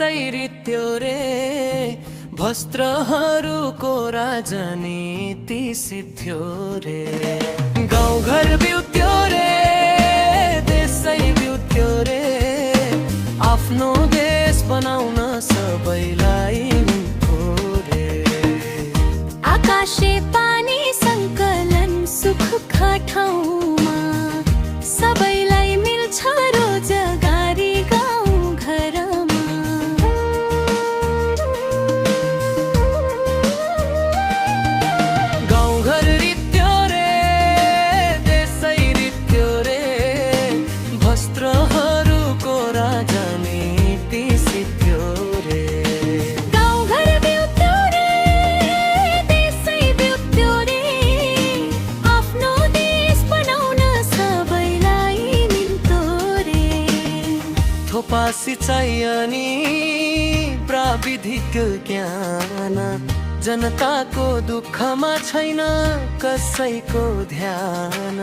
देशै रित्यो रे वस्त्रहरूको राजनीति सिद्ध्यो रे गाउँघर बिउत्यो रे देशै बिउत्यो रे आफ्नो देश बनाउन सबैलाई मिल्थ्यो रे आकाशे पानी सङ्कलन सुखका ठाउँमा सबैलाई मिल्छ रोजगारी गाउँ घरमा गाउँघर रित्यो रे देशै रित्यो रे वस्त्रहरूको राजनीति सिद्ध्यो रे गाउँघर बिउत्यो रे देशै बिउत्यो रे आफ्नो देश बनाउन सबैलाई मिल्थ्यो रे थोपा सिँचाइ अनि प्राविधिक ज्ञान जनताको दुःखमा छैन कसैको ध्यान